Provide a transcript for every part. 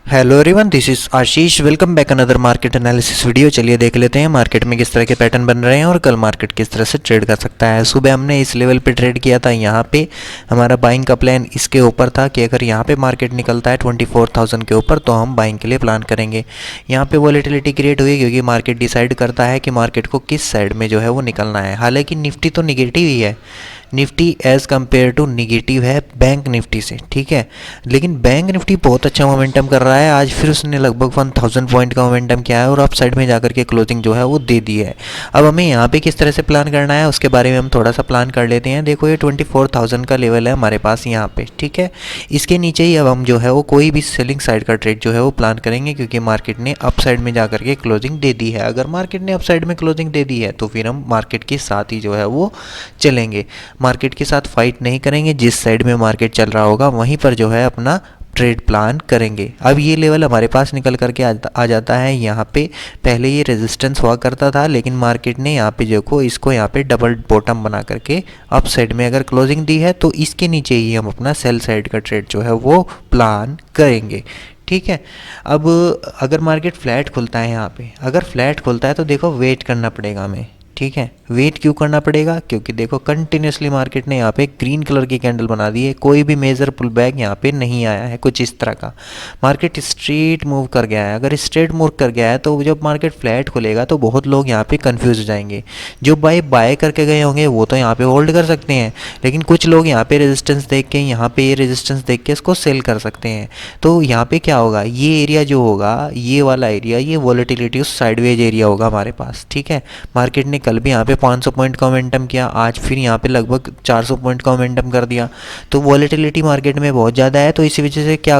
Hello everyone, this is Ashish. Welcome back another market analysis video. चलिए देख लेते हैं मार्केट में किस तरह के पैटर्न बन रहे हैं और कल मार्केट किस तरह से ट्रेड कर सकता है। सुबह हमने इस लेवल पे ट्रेड किया था, यहाँ पे हमारा बाइंग का प्लान इसके ऊपर था कि अगर यहाँ पे मार्केट निकलता है 24,000 के ऊपर तो हम बाइंग के लिए प्लान करेंगे। यहाँ पे वॉलेटिलिटी क्रिएट हुई क्योंकि मार्केट डिसाइड करता है कि मार्केट को किस साइड में जो है वो निकलना है। हालांकि निफ्टी तो निगेटिव ही है, Nifty as compare to negative है बैंक निफ्टी से, ठीक है। लेकिन बैंक निफ्टी बहुत अच्छा मोमेंटम कर रहा है। आज फिर उसने लगभग 1000 पॉइंट का मोमेंटम किया है और अप साइड में जाकर के क्लोजिंग जो है वो दे दी है। अब हमें यहाँ पे किस तरह से प्लान करना है उसके बारे में हम थोड़ा सा प्लान कर लेते हैं। देखो, ये 24,000 का लेवल है हमारे पास यहाँ पे, ठीक है। इसके नीचे ही अब हम जो है वो कोई भी सेलिंग साइड का ट्रेड जो है वो प्लान करेंगे, क्योंकि मार्केट ने अप साइड में जाकर के क्लोजिंग दे दी है। अगर मार्केट ने अप साइड में क्लोजिंग दे दी है तो फिर हम मार्केट के साथ ही जो है वो चलेंगे, मार्केट के साथ फाइट नहीं करेंगे। जिस साइड में मार्केट चल रहा होगा वहीं पर जो है अपना ट्रेड प्लान करेंगे। अब ये लेवल हमारे पास निकल करके आ जाता है यहाँ पे। पहले ये रेजिस्टेंस हुआ करता था, लेकिन मार्केट ने यहाँ पे देखो इसको यहाँ पे डबल बॉटम बना करके अप साइड में अगर क्लोजिंग दी है तो इसके नीचे ही हम अपना सेल साइड का ट्रेड जो है वो प्लान करेंगे, ठीक है। अब अगर मार्केट फ्लैट खुलता है यहाँ पे, अगर फ्लैट खुलता है तो देखो वेट करना पड़ेगा हमें, ठीक है। वेट क्यों करना पड़ेगा? क्योंकि देखो कंटिन्यूसली मार्केट ने यहाँ पे ग्रीन कलर की कैंडल बना दी है, कोई भी मेजर पुल बैक यहाँ पे नहीं आया है कुछ इस तरह का। मार्केट स्ट्रेट मूव कर गया है। अगर स्ट्रेट मूव कर गया है तो जब मार्केट फ्लैट खुलेगा तो बहुत लोग यहाँ पे कंफ्यूज हो जाएंगे। जो बाय करके गए होंगे वो तो यहाँ पे होल्ड कर सकते हैं, लेकिन कुछ लोग यहाँ पे रेजिस्टेंस देख के, यहाँ पे ये रेजिस्टेंस देख के इसको सेल कर सकते हैं। तो यहाँ पे क्या होगा, ये एरिया जो होगा, ये वाला एरिया, ये वॉलेटिलिटी उस साइडवेज एरिया होगा हमारे पास, ठीक है। मार्केट ने कल भी यहाँ पे 500 पॉइंट का मोमेंटम किया, आज फिर यहाँ पे लगभग 400 पॉइंट का मोमेंटम कर दिया। तो वॉलेटिलिटी मार्केट में बहुत ज़्यादा है, तो इसी वजह से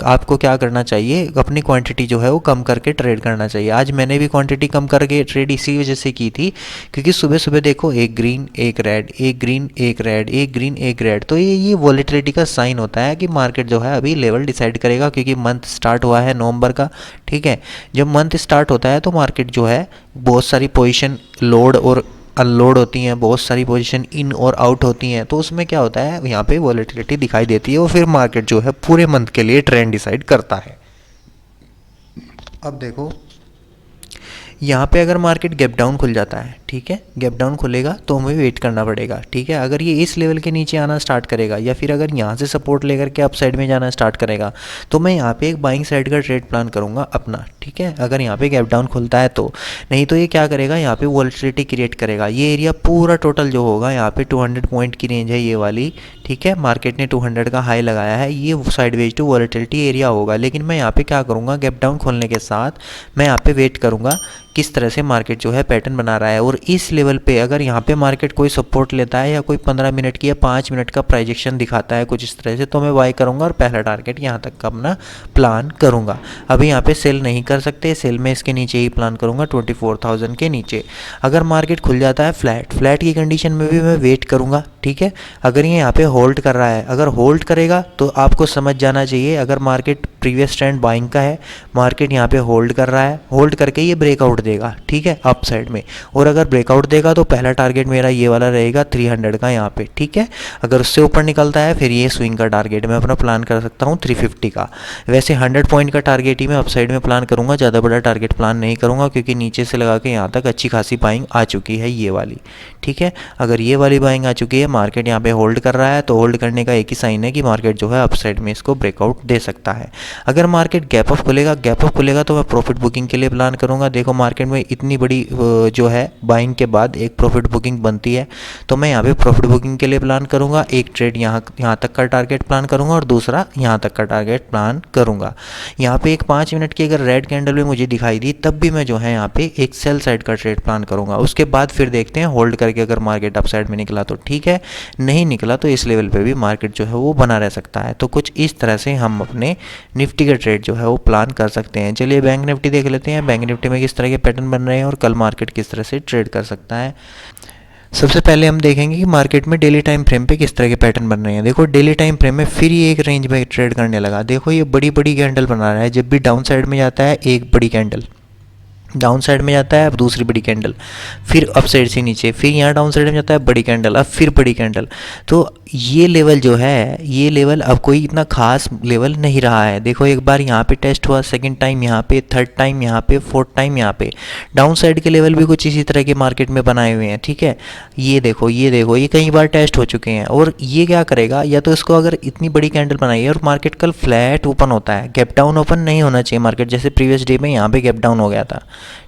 आपको क्या करना चाहिए, अपनी क्वांटिटी जो है वो कम करके ट्रेड करना चाहिए। आज मैंने भी क्वांटिटी कम करके ट्रेड इसी वजह से की थी, क्योंकि सुबह सुबह देखो एक ग्रीन एक रेड, एक ग्रीन एक रेड, एक ग्रीन एक रेड, तो ये वॉलेटिलिटी का साइन होता है कि मार्केट जो है अभी लेवल डिसाइड करेगा, क्योंकि मंथ स्टार्ट हुआ है नवंबर का, ठीक है। जब मंथ स्टार्ट होता है तो मार्केट जो है बहुत सारी पोजीशन लोड और अनलोड होती हैं, बहुत सारी पोजीशन इन और आउट होती हैं, तो उसमें क्या होता है यहाँ पे वॉलेटिलिटी दिखाई देती है और फिर मार्केट जो है पूरे मंथ के लिए ट्रेंड डिसाइड करता है। अब देखो यहाँ पे अगर मार्केट गैप डाउन खुल जाता है, ठीक है, गैप डाउन खुलेगा तो हमें वेट करना पड़ेगा, ठीक है। अगर ये इस लेवल के नीचे आना स्टार्ट करेगा या फिर अगर यहाँ से सपोर्ट लेकर के अप साइड में जाना स्टार्ट करेगा तो मैं यहाँ पे एक बाइंग साइड का ट्रेड प्लान करूँगा अपना, ठीक है। अगर यहाँ पे गैप डाउन खुलता है तो, नहीं तो ये क्या करेगा, यहाँ पे वॉलेटिलिटी क्रिएट करेगा। ये एरिया पूरा टोटल जो होगा यहाँ पे 200 पॉइंट की रेंज है ये वाली, ठीक है। मार्केट ने 200 का हाई लगाया है, ये साइडवेज टू वॉलेटिलिटी एरिया होगा। लेकिन मैं यहाँ पे क्या करूँगा, गैप डाउन खोलने के साथ मैं यहाँ पे वेट करूँगा किस तरह से मार्केट जो है पैटर्न बना रहा है। और इस लेवल पे अगर यहाँ पे मार्केट कोई सपोर्ट लेता है या कोई 15 मिनट की या 5 मिनट का प्राइजेक्शन दिखाता है कुछ इस तरह से, तो मैं बाय करूँगा और पहला टारगेट यहाँ तक का अपना प्लान करूँगा। अभी यहाँ पे सेल नहीं कर सकते, सेल में इसके नीचे ही प्लान करूँगा 24,000 के नीचे। अगर मार्केट खुल जाता है फ्लैट की कंडीशन में भी मैं वेट करूँगा, ठीक है। अगर ये यहाँ पे होल्ड कर रहा है, अगर होल्ड करेगा तो आपको समझ जाना चाहिए, अगर मार्केट प्रीवियस ट्रेंड बाइंग का है, मार्केट यहाँ पे होल्ड कर रहा है, होल्ड करके ये ब्रेकआउट देगा, ठीक है, अप साइड में। और अगर ब्रेकआउट देगा तो पहला टारगेट मेरा ये वाला रहेगा 300 का यहाँ पे, ठीक है। अगर उससे ऊपर निकलता है फिर ये स्विंग का टारगेट मैं अपना प्लान कर सकता हूँ 350 का। वैसे 100 पॉइंट का टारगेट ही मैं अप साइड में प्लान करूँगा, ज़्यादा बड़ा टारगेट प्लान नहीं करूँगा, क्योंकि नीचे से लगा के यहाँ तक अच्छी खासी बाइंग आ चुकी है ये वाली, ठीक है। अगर ये वाली बाइंग आ चुकी है, मार्केट यहाँ पे होल्ड कर रहा है, तो होल्ड करने का एक ही साइन है कि मार्केट जो है अप साइड में इसको ब्रेकआउट दे सकता है। अगर मार्केट गैप अप खुलेगा तो मैं प्रॉफिट बुकिंग के लिए प्लान करूँगा। देखो मार्केट में इतनी बड़ी जो है बाइंग के बाद एक प्रॉफिट बुकिंग बनती है, तो मैं यहाँ पे प्रॉफिट बुकिंग के लिए प्लान करूँगा। एक ट्रेड यहाँ तक का टारगेट प्लान करूँगा और दूसरा यहाँ तक का टारगेट प्लान करूँगा। यहाँ पे एक 5 मिनट की अगर रेड कैंडल में मुझे दिखाई दी तब भी मैं जो है यहाँ पे एक सेल साइड का ट्रेड प्लान करूँगा। उसके बाद फिर देखते हैं होल्ड करके अगर मार्केट अप साइड में निकला तो ठीक है, नहीं निकला तो इस लेवल पे भी मार्केट जो है वो बना रह सकता है। तो कुछ इस तरह से हम अपने निफ्टी का ट्रेड जो है वो प्लान कर सकते हैं। चलिए बैंक निफ्टी देख लेते हैं, बैंक निफ्टी में किस तरह के पैटर्न बन रहे हैं और कल मार्केट किस तरह से ट्रेड कर सकता है। सबसे पहले हम देखेंगे कि मार्केट में डेली टाइम फ्रेम पे किस तरह के पैटर्न बन रहे हैं। देखो डेली टाइम फ्रेम में फिर ये एक रेंज में ट्रेड करने लगा। देखो ये बड़ी बड़ी कैंडल बना रहा है, जब भी डाउन साइड में जाता है एक बड़ी कैंडल, डाउन साइड में जाता है, अब दूसरी बड़ी कैंडल, फिर अप साइड से नीचे, फिर यहाँ डाउन साइड में जाता है बड़ी कैंडल, अब फिर बड़ी कैंडल। तो ये लेवल जो है, ये लेवल अब कोई इतना खास लेवल नहीं रहा है। देखो एक बार यहाँ पे टेस्ट हुआ, सेकंड टाइम यहाँ पे, थर्ड टाइम यहाँ पे, फोर्थ टाइम यहाँ पे। डाउन साइड के लेवल भी कुछ इसी तरह के मार्केट में बनाए हुए हैं, ठीक है। ये देखो, ये देखो, ये कई बार टेस्ट हो चुके हैं। और ये क्या करेगा, या तो इसको अगर इतनी बड़ी कैंडल बनाई है और मार्केट कल फ्लैट ओपन होता है, गैप डाउन ओपन नहीं होना चाहिए मार्केट, जैसे प्रीवियस डे में यहाँ पे गैप डाउन हो गया था,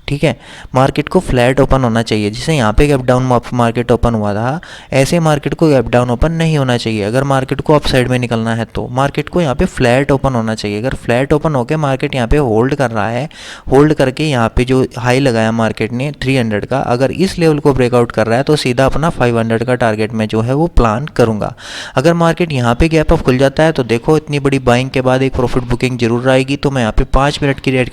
ठीक है। मार्केट को फ्लैट ओपन होना चाहिए, जैसे यहाँ पे गैप डाउन मार्केट ओपन हुआ था, ऐसे मार्केट को गैप डाउन ओपन नहीं होना चाहिए। अगर मार्केट को अप साइड में निकलना है तो मार्केट को यहाँ पे फ्लैट ओपन होना चाहिए। अगर फ्लैट ओपन होकर मार्केट यहाँ पे होल्ड कर रहा है, होल्ड करके यहाँ पे जो हाई लगाया मार्केट ने 300 का, अगर इस लेवल को ब्रेकआउट कर रहा है तो सीधा अपना 500 का टारगेट में जो है वो प्लान करूँगा। अगर मार्केट यहाँ पे गैप अप खुल जाता है तो देखो इतनी बड़ी बाइंग के बाद एक प्रॉफिट बुकिंग जरूर आएगी। तो मैं यहाँ पे 5 मिनट की रेड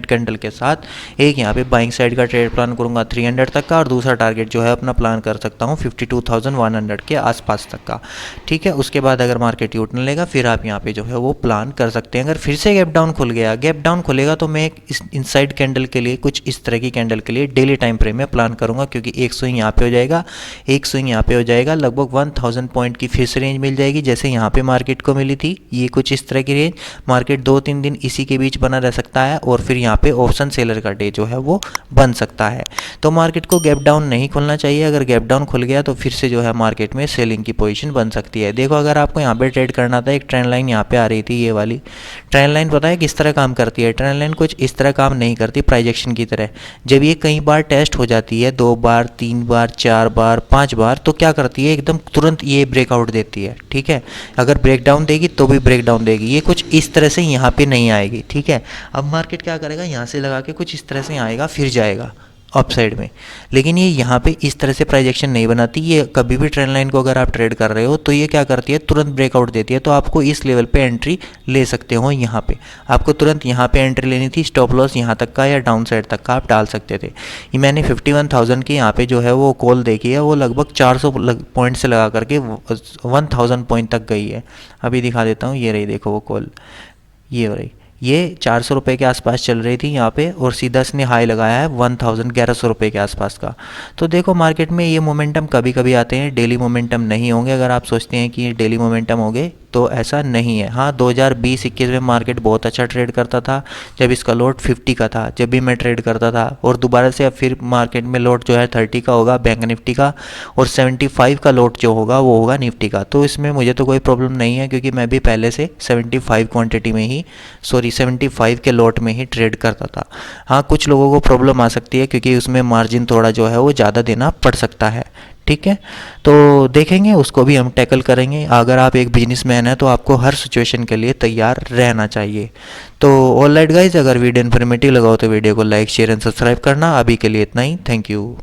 कैंडल के साथ एक यहाँ पे बाइंग साइड का ट्रेड प्लान करूंगा 300 तक का, और दूसरा टारगेट जो है अपना प्लान कर सकता हूँ 52,100 के आसपास तक का, ठीक है। उसके बाद अगर मार्केट यूटर्न लेगा फिर आप यहाँ पे जो है वो प्लान कर सकते हैं। अगर फिर से गैप डाउन खुल गया, गैप डाउन खुलेगा तो मैं इस इनसाइड कैंडल के लिए, कुछ इस तरह की कैंडल के लिए डेली टाइम फ्रेम में प्लान करूंगा, क्योंकि एक स्विंग यहाँ पे हो जाएगा, एक स्विंग यहाँ पे हो जाएगा, लगभग 1000 पॉइंट की फिर से रेंज मिल जाएगी, जैसे यहाँ पे मार्केट को मिली थी। ये कुछ इस तरह की रेंज मार्केट 2-3 दिन इसी के बीच बना रह सकता है, और फिर यहाँ पे ऑप्शन सेलर का डे जो है वो बन सकता है। तो मार्केट को गैप डाउन नहीं खुलना चाहिए। अगर गैप डाउन खुल गया तो फिर से जो है मार्केट में सेलिंग की पोजीशन बन सकती है। देखो अगर आपको यहाँ पे ट्रेड करना था, एक ट्रेंड लाइन यहाँ पे आ रही थी, ये वाली ट्रेंड लाइन पता है किस तरह काम करती है? ट्रेंड लाइन कुछ इस तरह काम नहीं करती प्राइस एक्शन की तरह। जब ये कई बार टेस्ट हो जाती है, 2 बार, 3 बार, 4 बार, 5 बार, तो क्या करती है, एकदम तुरंत ये ब्रेकआउट देती है, ठीक है। अगर ब्रेक डाउन देगी तो भी ब्रेक डाउन देगी, ये कुछ इस तरह से यहाँ पे नहीं आएगी, ठीक है। अब मार्केट क्या करेगा, यहाँ से लगा के कुछ इस तरह से आएगा, फिर जाएगा अप साइड में, लेकिन ये यहाँ पे इस तरह से प्राइस एक्शन नहीं बनाती। ये कभी भी ट्रेंड लाइन को अगर आप ट्रेड कर रहे हो तो ये क्या करती है, तुरंत ब्रेकआउट देती है। तो आपको इस लेवल पे एंट्री ले सकते हो। यहाँ पे आपको तुरंत यहाँ पे एंट्री लेनी थी, स्टॉप लॉस यहाँ तक का या डाउन साइड तक का आप डाल सकते थे। ये मैंने 51,000 की यहाँ पे जो है वो कॉल देखी है, वो लगभग 400 पॉइंट से लगा करके 1000 पॉइंट तक गई है। अभी दिखा देता हूँ, ये रही देखो वो कॉल, ये रही, ये 400 रुपये के आसपास चल रही थी यहाँ पे, और सीधा इसने हाई लगाया है 1100 रुपये के आसपास का। तो देखो मार्केट में ये मोमेंटम कभी कभी आते हैं, डेली मोमेंटम नहीं होंगे। अगर आप सोचते हैं कि ये डेली मोमेंटम होंगे तो ऐसा नहीं है। हाँ 2020-21 में मार्केट बहुत अच्छा ट्रेड करता था, जब इसका लोड 50 का था, जब भी मैं ट्रेड करता था, और दोबारा से अब फिर मार्केट में लोड जो है 30 का होगा बैंक निफ्टी का, और 75 का लोड जो होगा वो होगा निफ्टी का। तो इसमें मुझे तो कोई प्रॉब्लम नहीं है, क्योंकि मैं भी पहले से 75 क्वांटिटी में ही 75 के लॉट में ही ट्रेड करता था। हाँ कुछ लोगों को प्रॉब्लम आ सकती है, क्योंकि उसमें मार्जिन थोड़ा जो है वो ज़्यादा देना पड़ सकता है, ठीक है। तो देखेंगे, उसको भी हम टैकल करेंगे। अगर आप एक बिजनेसमैन हैं तो आपको हर सिचुएशन के लिए तैयार रहना चाहिए। तो ऑलराइट गाइज, अगर वीडियो इन्फॉर्मेटिव लगा हो तो वीडियो को लाइक, शेयर एंड सब्सक्राइब करना। अभी के लिए इतना ही, थैंक यू।